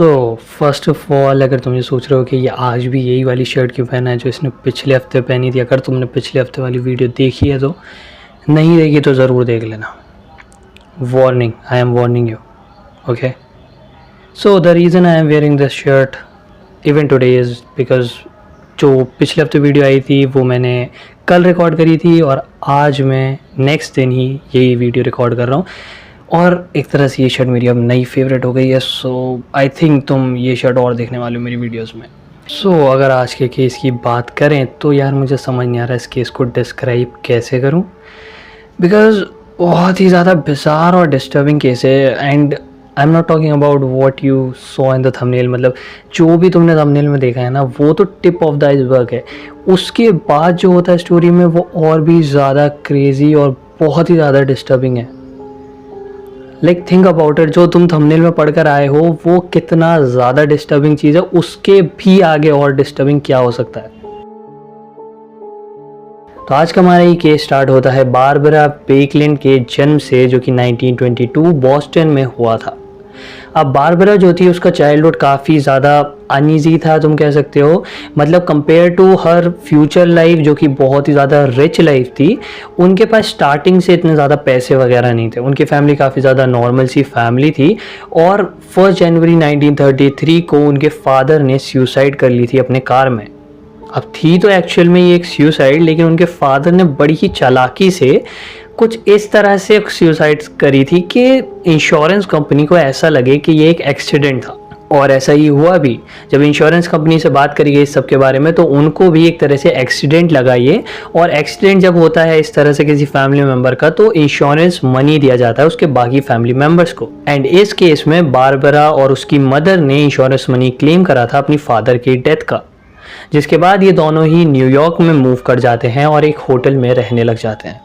So first of all, अगर तुम ये सोच रहे हो कि ये आज भी यही वाली शर्ट क्यों पहना है जो इसने पिछले हफ्ते पहनी थी, अगर तुमने पिछले हफ्ते वाली वीडियो देखी है तो नहीं देखी तो ज़रूर देख लेना। Warning, I am warning you. Okay, so the reason I am wearing this shirt even today is because जो पिछले हफ्ते वीडियो आई थी वो मैंने कल रिकॉर्ड करी थी और आज मैं नेक्स्ट दिन ही यही वीडियो रिकॉर्ड कर रहा हूँ और एक तरह से ये शर्ट मेरी अब नई फेवरेट हो गई है। सो आई थिंक तुम ये शर्ट और देखने वाले हो मेरी वीडियोस में। सो अगर आज के केस की बात करें तो यार मुझे समझ नहीं आ रहा इस केस को डिस्क्राइब कैसे करूं, बिकॉज बहुत ही ज़्यादा बिजार और डिस्टर्बिंग केस है। And I am not talking about what you saw in the thumbnail, मतलब जो भी तुमने थंबनेल में देखा है ना वो तो टिप ऑफ द आइसबर्ग है। उसके बाद जो होता है स्टोरी में वो और भी ज़्यादा क्रेज़ी और बहुत ही ज़्यादा डिस्टर्बिंग है। लाइक थिंक अबाउट इट, जो तुम थंबनेल में पढ़कर आए हो वो कितना ज़्यादा डिस्टर्बिंग चीज़ है, उसके भी आगे और डिस्टर्बिंग क्या हो सकता है। तो आज का हमारा ये केस स्टार्ट होता है बारबरा बेकलिन के जन्म से, जो कि 1922 बॉस्टन में हुआ था। अब बारबरा जो थी उसका चाइल्डहुड काफ़ी ज़्यादा अनईजी था, तुम कह सकते हो। मतलब कंपेयर टू हर फ्यूचर लाइफ जो कि बहुत ही ज़्यादा रिच लाइफ थी, उनके पास स्टार्टिंग से इतने ज़्यादा पैसे वगैरह नहीं थे। उनकी फैमिली काफ़ी ज़्यादा नॉर्मल सी फैमिली थी और 1 जनवरी 1933 को उनके फादर ने सुसाइड कर ली थी अपने कार में। अब थी तो एक्चुअल में ये एक सुसाइड, लेकिन उनके फादर ने बड़ी ही चालाकी से कुछ इस तरह से सुसाइड करी थी कि इंश्योरेंस कंपनी को ऐसा लगे कि ये एक एक्सीडेंट था। और ऐसा ही हुआ भी। जब इंश्योरेंस कंपनी से बात करी गई इस सब के बारे में तो उनको भी एक तरह से एक्सीडेंट लगा ये। और एक्सीडेंट जब होता है इस तरह से किसी फैमिली मेंबर का तो इंश्योरेंस मनी दिया जाता है उसके बाकी फैमिली मेंबर्स को। एंड इस केस में बारबरा और उसकी मदर ने इंश्योरेंस मनी क्लेम करा था अपनी फादर की डेथ का, जिसके बाद ये दोनों ही न्यूयॉर्क में मूव कर जाते हैं और एक होटल में रहने लग जाते हैं।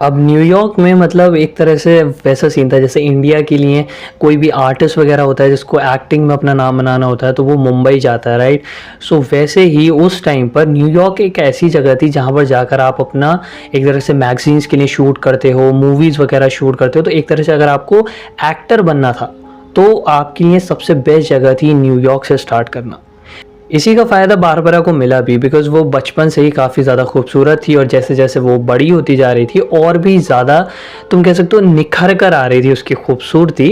अब न्यूयॉर्क में मतलब एक तरह से वैसा सीन था जैसे इंडिया के लिए कोई भी आर्टिस्ट वगैरह होता है जिसको एक्टिंग में अपना नाम बनाना होता है तो वो मुंबई जाता है, राइट। सो वैसे ही उस टाइम पर न्यूयॉर्क एक ऐसी जगह थी जहाँ पर जाकर आप अपना एक तरह से मैगजीन्स के लिए शूट करते हो, मूवीज़ वगैरह शूट करते हो। तो एक तरह से अगर आपको एक्टर बनना था तो आपके लिए सबसे बेस्ट जगह थी न्यूयॉर्क से स्टार्ट करना। इसी का फ़ायदा बारबरा को मिला भी, बिकॉज वो बचपन से ही काफ़ी ज़्यादा खूबसूरत थी और जैसे जैसे वो बड़ी होती जा रही थी और भी ज़्यादा तुम कह सकते हो निखर कर आ रही थी उसकी खूबसूरती।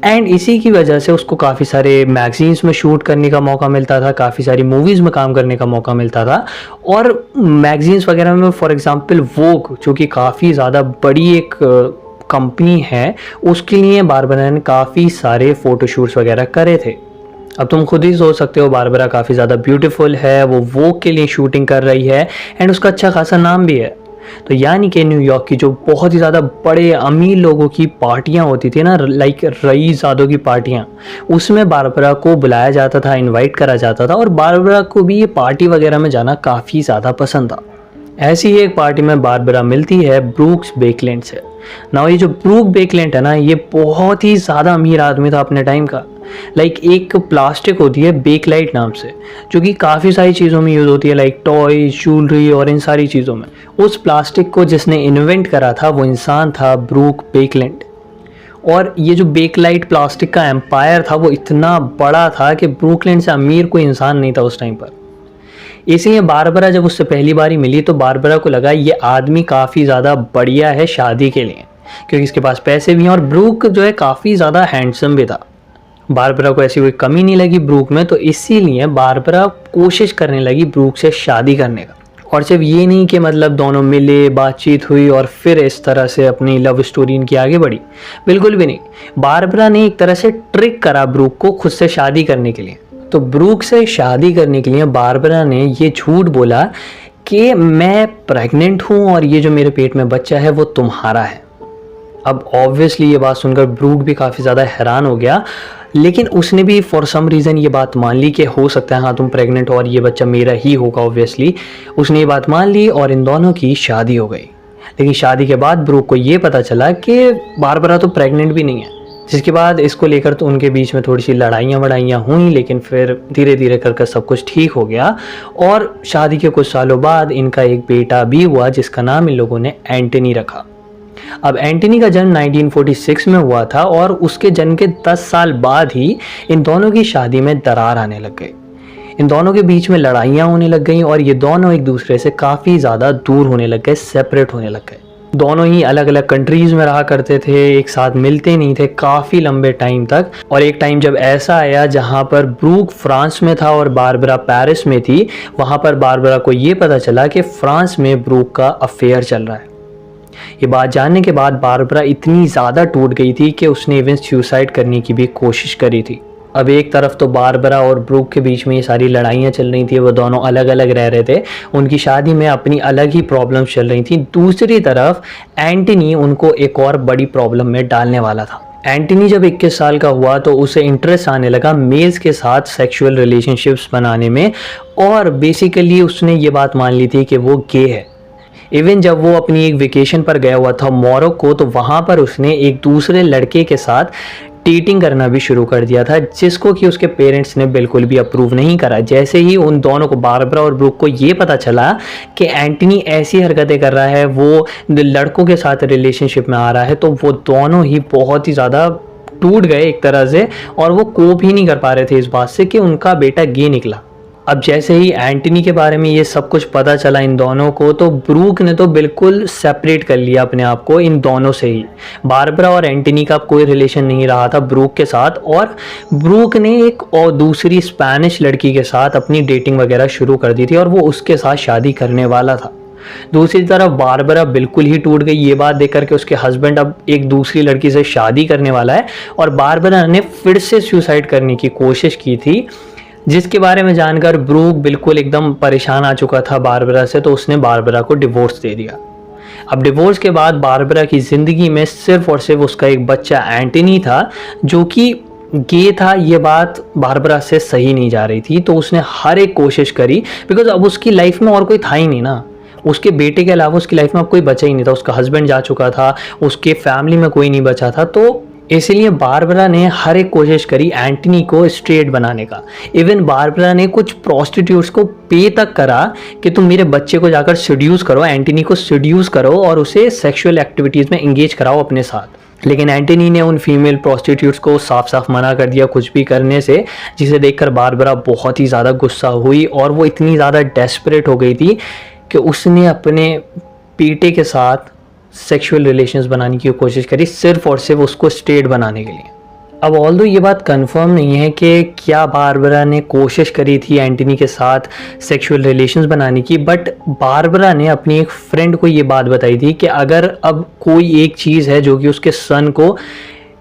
एंड इसी की वजह से उसको काफ़ी सारे मैगजीन्स में शूट करने का मौका मिलता था, काफ़ी सारी मूवीज़ में काम करने का मौका मिलता था। और मैगजीन्स वगैरह में फॉर एग्ज़ाम्पल वोग, जो कि काफ़ी ज़्यादा बड़ी एक कंपनी है, उसके लिए बारबरा ने काफ़ी सारे फ़ोटोशूट्स वगैरह करे थे। अब तुम खुद ही सोच सकते हो बारबरा काफ़ी ज़्यादा ब्यूटीफुल है, वो वोग के लिए शूटिंग कर रही है एंड उसका अच्छा खासा नाम भी है। तो यानी कि न्यूयॉर्क की जो बहुत ही ज़्यादा बड़े अमीर लोगों की पार्टियां होती थी ना, लाइक रईसज़ादों की पार्टियां, उसमें बारबरा को बुलाया जाता था, इनवाइट करा जाता था और बारबरा को भी ये पार्टी वगैरह में जाना काफ़ी ज़्यादा पसंद था। ऐसी ही एक पार्टी में बारबरा मिलती है ब्रूक्स बेकलैंड से। ना ये जो ब्रूक बेकलैंड है ना, ये बहुत ही ज़्यादा अमीर आदमी था अपने टाइम का। लाइक एक प्लास्टिक होती है बेकलाइट नाम से, जो कि काफ़ी सारी चीज़ों में यूज़ होती है, लाइक टॉय, ज्वेलरी और इन सारी चीज़ों में। उस प्लास्टिक को जिसने इन्वेंट करा था वो इंसान था ब्रूक बेकलैंड। और ये जो बेकलाइट प्लास्टिक का एम्पायर था वो इतना बड़ा था कि ब्रूकलैंड से अमीर कोई इंसान नहीं था उस टाइम पर। इसलिए बारबरा जब उससे पहली बारी मिली तो बारबरा को लगा ये आदमी काफ़ी ज़्यादा बढ़िया है शादी के लिए, क्योंकि इसके पास पैसे भी हैं और ब्रूक जो है काफ़ी ज़्यादा हैंडसम भी था। बारबरा को ऐसी कोई कमी नहीं लगी ब्रूक में, तो इसीलिए बारबरा कोशिश करने लगी ब्रूक से शादी करने का। और सिर्फ ये नहीं कि मतलब दोनों मिले, बातचीत हुई और फिर इस तरह से अपनी लव स्टोरी इनकी आगे बढ़ी, बिल्कुल भी नहीं। बारबरा ने एक तरह से ट्रिक करा ब्रूक को खुद से शादी करने के लिए। तो ब्रूक से शादी करने के लिए बारबरा ने ये झूठ बोला कि मैं प्रेग्नेंट हूँ और ये जो मेरे पेट में बच्चा है वो तुम्हारा है। अब ऑब्वियसली ये बात सुनकर ब्रूक भी काफ़ी ज़्यादा हैरान हो गया, लेकिन उसने भी फॉर सम रीज़न ये बात मान ली कि हो सकता है हाँ तुम प्रेग्नेंट हो और ये बच्चा मेरा ही होगा। ऑब्वियसली उसने ये बात मान ली और इन दोनों की शादी हो गई। लेकिन शादी के बाद ब्रूक को ये पता चला कि बारबरा तो प्रेग्नेंट भी नहीं है, जिसके बाद इसको लेकर तो उनके बीच में थोड़ी सी लड़ाइयाँ हुई, लेकिन फिर धीरे धीरे कर सब कुछ ठीक हो गया। और शादी के कुछ सालों बाद इनका एक बेटा भी हुआ जिसका नाम इन लोगों ने एंटनी रखा। अब एंटनी का जन्म 1946 में हुआ था और उसके जन्म के 10 साल बाद ही इन दोनों की शादी में दरार आने लग गई। इन दोनों के बीच में लड़ाइयाँ होने लग गई और ये दोनों एक दूसरे से काफ़ी ज़्यादा दूर होने लग गए, सेपरेट होने लग गए। दोनों ही अलग अलग कंट्रीज़ में रहा करते थे, एक साथ मिलते नहीं थे काफ़ी लंबे टाइम तक। और एक टाइम जब ऐसा आया जहाँ पर ब्रूक फ्रांस में था और बारबरा पेरिस में थी, वहाँ पर बारबरा को ये पता चला कि फ्रांस में ब्रूक का अफेयर चल रहा है। ये बात जानने के बाद बारबरा इतनी ज़्यादा टूट गई थी कि उसने इवन सुसाइड करने की भी कोशिश करी थी। अब एक तरफ तो बारबरा और ब्रूक के बीच में ये सारी लड़ाइयाँ चल रही थी, वो दोनों अलग अलग रह रहे थे, उनकी शादी में अपनी अलग ही प्रॉब्लम्स चल रही थी। दूसरी तरफ एंटनी उनको एक और बड़ी प्रॉब्लम में डालने वाला था। एंटनी जब 21 साल का हुआ तो उसे इंटरेस्ट आने लगा मेल्स के साथ सेक्सुअल रिलेशनशिप्स बनाने में, और बेसिकली उसने ये बात मान ली थी कि वो गे है। इवन जब वो अपनी एक वेकेशन पर गया हुआ था मोरक्को, तो वहाँ पर उसने एक दूसरे लड़के के साथ डेटिंग करना भी शुरू कर दिया था, जिसको कि उसके पेरेंट्स ने बिल्कुल भी अप्रूव नहीं करा। जैसे ही उन दोनों को, बारबरा और ब्रूक को, ये पता चला कि एंटनी ऐसी हरकतें कर रहा है, वो लड़कों के साथ रिलेशनशिप में आ रहा है, तो वो दोनों ही बहुत ही ज़्यादा टूट गए एक तरह से, और वो कोप ही नहीं कर पा रहे थे इस बात से कि उनका बेटा गे निकला। अब जैसे ही एंटनी के बारे में ये सब कुछ पता चला इन दोनों को, तो ब्रूक ने तो बिल्कुल सेपरेट कर लिया अपने आप को इन दोनों से ही। बारबरा और एंटनी का कोई रिलेशन नहीं रहा था ब्रूक के साथ, और ब्रूक ने एक और दूसरी स्पेनिश लड़की के साथ अपनी डेटिंग वगैरह शुरू कर दी थी और वो उसके साथ शादी करने वाला था। दूसरी तरफ बारबरा बिल्कुल ही टूट गई ये बात देख करके उसके हस्बैंड अब एक दूसरी लड़की से शादी करने वाला है, और बारबरा ने फिर से सुसाइड करने की कोशिश की थी, जिसके बारे में जानकर ब्रूक बिल्कुल एकदम परेशान आ चुका था बारबरा से, तो उसने बारबरा को डिवोर्स दे दिया। अब डिवोर्स के बाद बारबरा की ज़िंदगी में सिर्फ और सिर्फ उसका एक बच्चा एंटनी था, जो कि गे था। ये बात बारबरा से सही नहीं जा रही थी, तो उसने हर एक कोशिश करी, बिकॉज अब उसकी लाइफ में और कोई था ही नहीं ना। उसके बेटे के अलावा उसकी लाइफ में अब कोई बचा ही नहीं था। उसका हस्बैंड जा चुका था, उसके फैमिली में कोई नहीं बचा था, तो इसलिए बारबरा ने हर एक कोशिश करी एंटनी को स्ट्रेट बनाने का। इवन बारबरा ने कुछ प्रोस्टिट्यूट्स को पे तक करा कि तुम मेरे बच्चे को जाकर सीड्यूस करो, एंटनी को सीड्यूस करो और उसे सेक्सुअल एक्टिविटीज़ में इंगेज कराओ अपने साथ। लेकिन एंटनी ने उन फीमेल प्रोस्टिट्यूट्स को साफ साफ मना कर दिया कुछ भी करने से, जिसे देखकर बारबरा बहुत ही ज़्यादा गुस्सा हुई और वो इतनी ज़्यादा डेस्परेट हो गई थी कि उसने अपने बेटे के साथ सेक्सुअल रिलेशंस बनाने की कोशिश करी, सिर्फ और सिर्फ उसको स्ट्रेट बनाने के लिए। अब ऑल्दो ये बात कंफर्म नहीं है कि क्या बारबरा ने कोशिश करी थी एंटनी के साथ सेक्सुअल रिलेशंस बनाने की, बट बारबरा ने अपनी एक फ्रेंड को ये बात बताई थी कि अगर अब कोई एक चीज़ है जो कि उसके सन को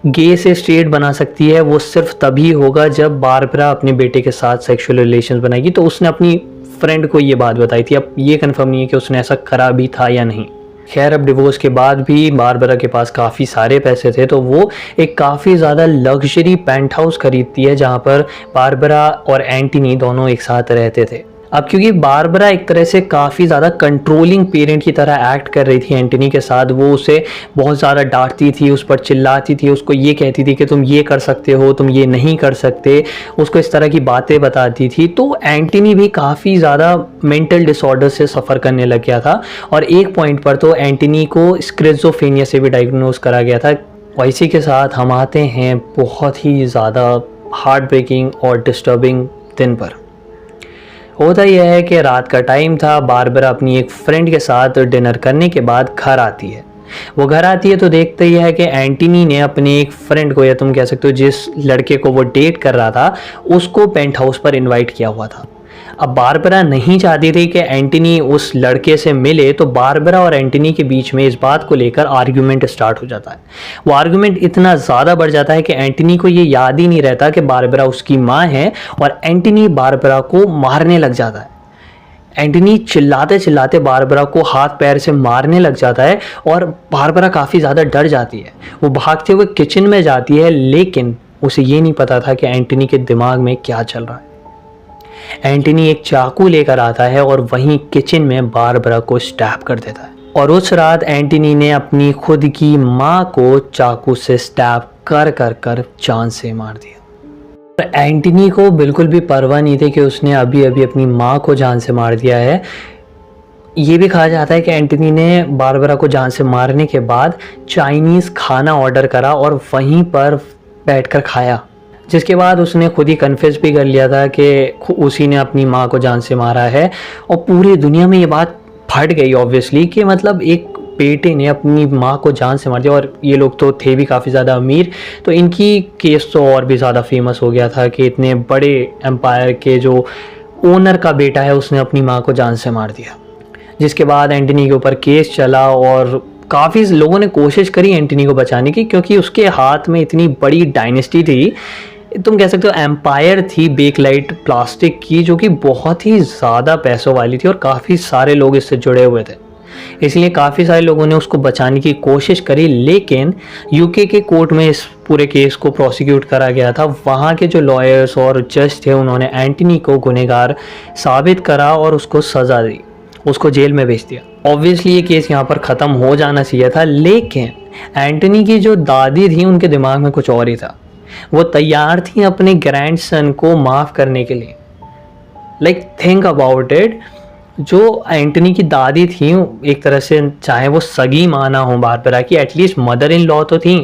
गे से स्ट्रेट बना सकती है, वो सिर्फ तभी होगा जब बारबरा अपने बेटे के साथ सेक्सुअल रिलेशंस बनाएगी। तो उसने अपनी फ्रेंड को ये बात बताई थी। अब ये कंफर्म नहीं है कि उसने ऐसा करा भी था या नहीं। खैर, अब डिवोर्स के बाद भी बारबरा के पास काफ़ी सारे पैसे थे, तो वो एक काफ़ी ज़्यादा लग्जरी पेंट हाउस खरीदती है जहाँ पर बारबरा और एंटनी दोनों एक साथ रहते थे। अब क्योंकि बारबरा एक तरह से काफ़ी ज़्यादा कंट्रोलिंग पेरेंट की तरह एक्ट कर रही थी एंटनी के साथ, वो उसे बहुत ज़्यादा डांटती थी, उस पर चिल्लाती थी, उसको ये कहती थी कि तुम ये कर सकते हो, तुम ये नहीं कर सकते, उसको इस तरह की बातें बताती थी। तो एंटनी भी काफ़ी ज़्यादा मेंटल डिसऑर्डर से सफ़र करने लग गया था, और एक पॉइंट पर तो एंटनी को स्किज़ोफ्रेनिया से भी डायग्नोज करा गया था। इसी के साथ हम आते हैं बहुत ही ज़्यादा हार्ट ब्रेकिंग और डिस्टर्बिंग दिन पर। होता यह है कि रात का टाइम था, बारबरा अपनी एक फ्रेंड के साथ डिनर करने के बाद घर आती है। वो घर आती है तो देखते ही है कि एंटनी ने अपने एक फ्रेंड को, या तुम कह सकते हो जिस लड़के को वो डेट कर रहा था, उसको पेंट हाउस पर इनवाइट किया हुआ था। अब बारबरा नहीं चाहती थी कि एंटनी उस लड़के से मिले, तो बारबरा और एंटनी के बीच में इस बात को लेकर आर्ग्यूमेंट स्टार्ट हो जाता है। वो आर्ग्यूमेंट इतना ज़्यादा बढ़ जाता है कि एंटनी को ये याद ही नहीं रहता कि बारबरा उसकी माँ है, और एंटनी बारबरा को मारने लग जाता है। एंटनी चिल्लाते चिल्लाते बारबरा को हाथ पैर से मारने लग जाता है, और बारबरा काफ़ी ज़्यादा डर जाती है। वो भागते हुए किचन में जाती है, लेकिन उसे ये नहीं पता था कि एंटनी के दिमाग में क्या चल रहा है। एंटनी एक चाकू लेकर आता है और वहीं किचन में बारबरा को स्टैब कर देता है, और उस रात एंटनी ने अपनी खुद की माँ को चाकू से स्टैब कर कर कर जान से मार दिया। एंटनी को बिल्कुल भी परवाह नहीं थी कि उसने अभी अभी अपनी माँ को जान से मार दिया है। ये भी कहा जाता है कि एंटनी ने बारबरा को जान से मारने के बाद चाइनीज़ खाना ऑर्डर करा और वहीं पर बैठकर खाया, जिसके बाद उसने खुद ही कन्फेस भी कर लिया था कि उसी ने अपनी माँ को जान से मारा है। और पूरी दुनिया में ये बात फट गई ऑब्वियसली कि मतलब एक बेटे ने अपनी माँ को जान से मार दिया, और ये लोग तो थे भी काफ़ी ज़्यादा अमीर, तो इनकी केस तो और भी ज़्यादा फेमस हो गया था कि इतने बड़े एम्पायर के जो ओनर का बेटा है उसने अपनी माँ को जान से मार दिया। जिसके बाद एंटनी के ऊपर केस चला और काफ़ी लोगों ने कोशिश करी एंटनी को बचाने की, क्योंकि उसके हाथ में इतनी बड़ी डायनेस्टी थी, तुम कह सकते हो एम्पायर थी बेकलाइट प्लास्टिक की, जो कि बहुत ही ज़्यादा पैसों वाली थी और काफ़ी सारे लोग इससे जुड़े हुए थे। इसलिए काफ़ी सारे लोगों ने उसको बचाने की कोशिश करी, लेकिन यूके के कोर्ट में इस पूरे केस को प्रोसिक्यूट करा गया था। वहाँ के जो लॉयर्स और जज थे उन्होंने एंटनी को गुनहगार साबित करा और उसको सज़ा दी, उसको जेल में भेज दिया। ऑब्वियसली ये केस यहाँ पर ख़त्म हो जाना चाहिए था, लेकिन एंटनी की जो दादी थी उनके दिमाग में कुछ और ही था। वो तैयार थी अपने ग्रैंडसन को माफ़ करने के लिए। लाइक थिंक अबाउट इट, जो एंटनी की दादी थी एक तरह से, चाहे वो सगी माँ ना हो बारबरा की, एटलीस्ट मदर इन लॉ तो थी,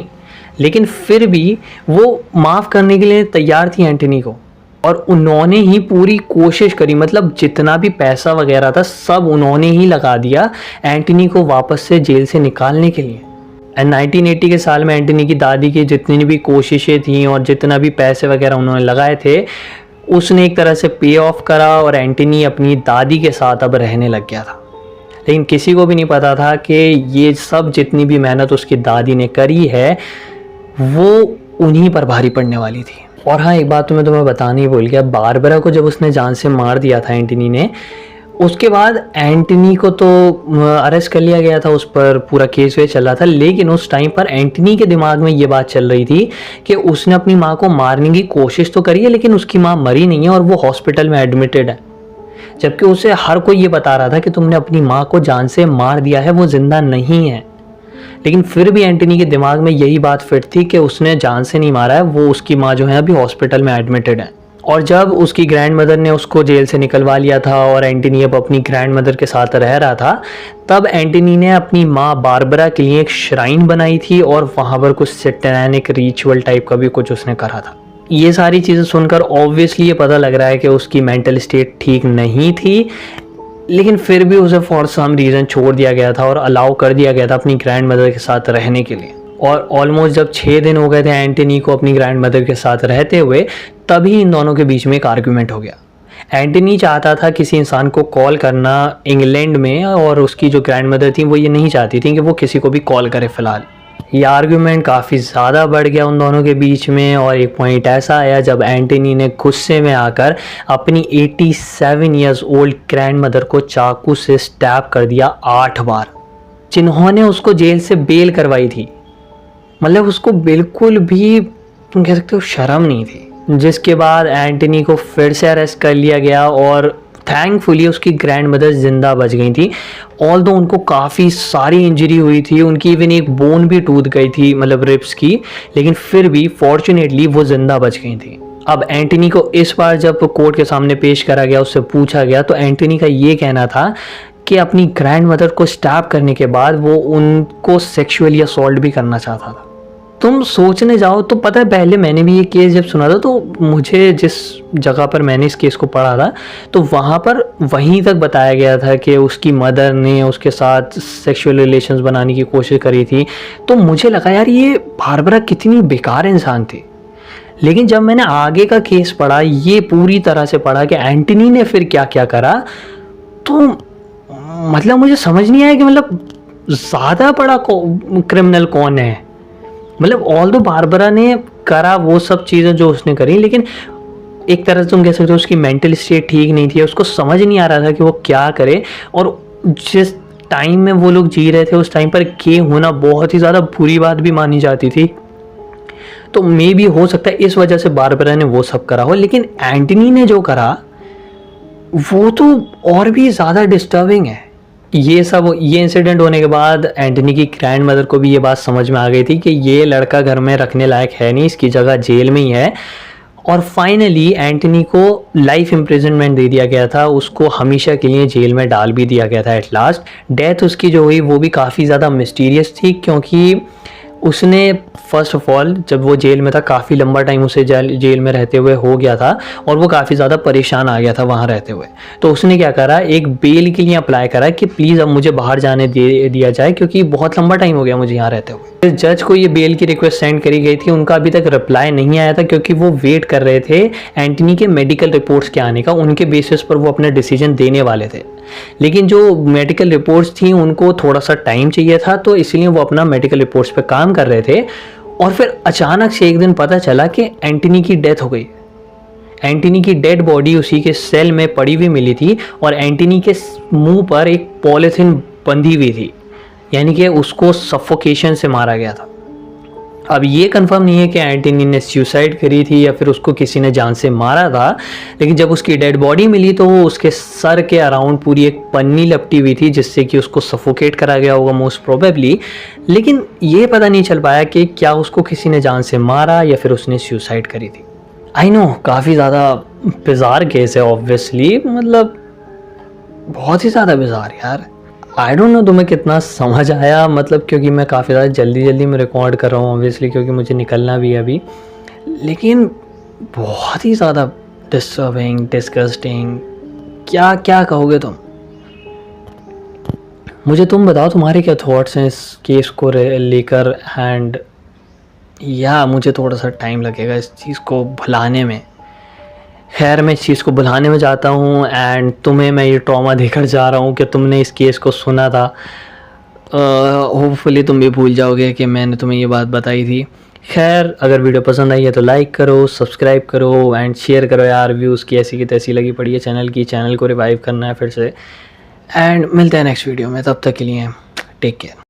लेकिन फिर भी वो माफ़ करने के लिए तैयार थी एंटनी को। और उन्होंने ही पूरी कोशिश करी, मतलब जितना भी पैसा वगैरह था सब उन्होंने ही लगा दिया एंटनी को वापस से जेल से निकालने के लिए। एंड 1980 के साल में एंटनी की दादी की जितनी भी कोशिशें थी और जितना भी पैसे वगैरह उन्होंने लगाए थे उसने एक तरह से पे ऑफ करा, और एंटनी अपनी दादी के साथ अब रहने लग गया था। लेकिन किसी को भी नहीं पता था कि ये सब जितनी भी मेहनत उसकी दादी ने करी है वो उन्हीं पर भारी पड़ने वाली थी। और हाँ, एक बात तो मैं तुम्हें बताना ही भूल गया, बारबरा को जब उसने जान से मार दिया था एंटनी ने, उसके बाद एंटनी को तो अरेस्ट कर लिया गया था, उस पर पूरा केस वे चल रहा था, लेकिन उस टाइम पर एंटनी के दिमाग में ये बात चल रही थी कि उसने अपनी माँ को मारने की कोशिश तो करी है, लेकिन उसकी माँ मरी नहीं है और वो हॉस्पिटल में एडमिटेड है। जबकि उसे हर कोई ये बता रहा था कि तुमने अपनी माँ को जान से मार दिया है, वो जिंदा नहीं है। लेकिन फिर भी एंटनी के दिमाग में यही बात फिट थी कि उसने जान से नहीं मारा है, वो उसकी माँ जो है अभी हॉस्पिटल में एडमिटेड है। और जब उसकी ग्रैंड मदर ने उसको जेल से निकलवा लिया था और एंटनी अब अपनी ग्रैंड मदर के साथ रह रहा था, तब एंटनी ने अपनी माँ बारबरा के लिए एक श्राइन बनाई थी और वहाँ पर कुछ सैटेनिक रिचुअल टाइप का भी कुछ उसने करा था। ये सारी चीज़ें सुनकर ऑब्वियसली ये पता लग रहा है कि उसकी मेंटल स्टेट ठीक नहीं थी, लेकिन फिर भी उसे फॉर सम रीज़न छोड़ दिया गया था और अलाउ कर दिया गया था अपनी ग्रैंड मदर के साथ रहने के लिए। और ऑलमोस्ट जब 6 दिन हो गए थे एंटनी को अपनी ग्रैंड मदर के साथ रहते हुए, तभी इन दोनों के बीच में एक आर्ग्यूमेंट हो गया। एंटनी चाहता था किसी इंसान को कॉल करना इंग्लैंड में, और उसकी जो ग्रैंड मदर थी वो ये नहीं चाहती थी कि वो किसी को भी कॉल करे फ़िलहाल। ये आर्ग्यूमेंट काफ़ी ज़्यादा बढ़ गया उन दोनों के बीच में, और एक पॉइंट ऐसा आया जब एंटनी ने गुस्से में आकर अपनी 87 ईयर्स ओल्ड ग्रैंड मदर को चाकू से स्टैब कर दिया 8 बार, जिन्होंने उसको जेल से बेल करवाई थी। मतलब उसको बिल्कुल भी तुम कह सकते हो शर्म नहीं थी। जिसके बाद एंटनी को फिर से अरेस्ट कर लिया गया और थैंकफुली उसकी ग्रैंड मदर जिंदा बच गई थी। ऑल्दो उनको काफ़ी सारी इंजरी हुई थी, उनकी इवन एक बोन भी टूट गई थी, मतलब रिब्स की, लेकिन फिर भी फॉर्चुनेटली वो जिंदा बच गई थी। अब एंटनी को इस बार जब कोर्ट के सामने पेश करा गया, उससे पूछा गया, तो एंटनी का ये कहना था कि अपनी ग्रैंड मदर को स्टैब करने के बाद वो उनको सेक्सुअली असॉल्ट भी करना चाहता था। तुम सोचने जाओ तो पता है, पहले मैंने भी ये केस जब सुना था तो मुझे जिस जगह पर मैंने इस केस को पढ़ा था तो वहाँ पर वहीं तक बताया गया था कि उसकी मदर ने उसके साथ सेक्सुअल रिलेशंस बनाने की कोशिश करी थी। तो मुझे लगा यार ये बारबरा कितनी बेकार इंसान थी। लेकिन जब मैंने आगे का केस पढ़ा, ये पूरी तरह से पढ़ा कि एंटनी ने फिर क्या क्या करा, तो मतलब मुझे समझ नहीं आया कि मतलब ज़्यादा बड़ा क्रिमिनल कौन है। मतलब ऑल्दो बारबरा ने करा वो सब चीज़ें जो उसने करी, लेकिन एक तरह से तुम कह सकते हो उसकी मेंटल स्टेट ठीक नहीं थी, उसको समझ नहीं आ रहा था कि वो क्या करे। और जिस टाइम में वो लोग जी रहे थे उस टाइम पर गे होना बहुत ही ज़्यादा बुरी बात भी मानी जाती थी। तो मे भी हो सकता है इस वजह से बारबरा ने वो सब करा हो। लेकिन एंटनी ने जो करा वो तो और भी ज़्यादा डिस्टर्बिंग है। ये इंसिडेंट होने के बाद एंटनी की ग्रैंड मदर को भी ये बात समझ में आ गई थी कि ये लड़का घर में रखने लायक है नहीं, इसकी जगह जेल में ही है। और फाइनली एंटनी को लाइफ इम्प्रिजनमेंट दे दिया गया था, उसको हमेशा के लिए जेल में डाल भी दिया गया था एट लास्ट। डेथ उसकी जो हुई वो भी काफ़ी ज़्यादा मिस्टीरियस थी, क्योंकि उसने फ़र्स्ट ऑफ ऑल जब वो जेल में था, काफ़ी लंबा टाइम उसे जेल में रहते हुए हो गया था और वो काफ़ी ज़्यादा परेशान आ गया था वहाँ रहते हुए। तो उसने क्या करा, एक बेल के लिए अप्लाई करा कि प्लीज़ अब मुझे बाहर जाने दिया जाए, क्योंकि बहुत लंबा टाइम हो गया मुझे यहाँ रहते हुए। जज को ये बेल की रिक्वेस्ट सेंड करी गई थी, उनका अभी तक रिप्लाई नहीं आया था, क्योंकि वो वेट कर रहे थे एंटनी के मेडिकल रिपोर्ट्स के आने का, उनके बेसिस पर वो अपना डिसीजन देने वाले थे। लेकिन जो मेडिकल रिपोर्ट्स थी उनको थोड़ा सा टाइम चाहिए था, तो इसलिए वो अपना मेडिकल रिपोर्ट्स पे काम कर रहे थे। और फिर अचानक से एक दिन पता चला कि एंटनी की डेथ हो गई। एंटनी की डेड बॉडी उसी के सेल में पड़ी हुई मिली थी और एंटनी के मुंह पर एक पॉलीथिन बंधी हुई थी, यानी कि उसको सफोकेशन से मारा गया था। अब ये कंफर्म नहीं है कि एंटनी ने सुसाइड करी थी या फिर उसको किसी ने जान से मारा था, लेकिन जब उसकी डेड बॉडी मिली तो उसके सर के अराउंड पूरी एक पन्नी लपटी हुई थी, जिससे कि उसको सफोकेट करा गया होगा मोस्ट प्रोबेबली। लेकिन ये पता नहीं चल पाया कि क्या उसको किसी ने जान से मारा या फिर उसने सुसाइड करी थी। आई नो काफ़ी ज़्यादा बिज़ार केस है ऑब्वियसली, मतलब बहुत ही ज़्यादा बिज़ार यार। आई डोंट नो तुम्हें कितना समझ आया, मतलब क्योंकि मैं काफ़ी ज़्यादा जल्दी में रिकॉर्ड कर रहा हूँ ऑब्वियसली, क्योंकि मुझे निकलना भी है अभी। लेकिन बहुत ही ज़्यादा डिस्टर्बिंग, डिस्गस्टिंग, क्या क्या कहोगे तुम? मुझे तुम बताओ तुम्हारे क्या थॉट्स हैं इस केस को लेकर। एंड या मुझे थोड़ा सा टाइम लगेगा इस चीज़ को भुलाने में। खैर मैं इस चीज़ को भुलाने में जाता हूँ एंड तुम्हें मैं ये ट्रॉमा देकर जा रहा हूँ कि तुमने इस केस को सुना था। होपफुली तुम भी भूल जाओगे कि मैंने तुम्हें ये बात बताई थी। खैर अगर वीडियो पसंद आई है तो लाइक करो, सब्सक्राइब करो एंड शेयर करो यार। व्यूज़ की ऐसी की तैसी लगी पड़ी है चैनल को रिवाइव करना है फिर से। एंड मिलते हैं नेक्स्ट वीडियो में, तब तक के लिए टेक केयर।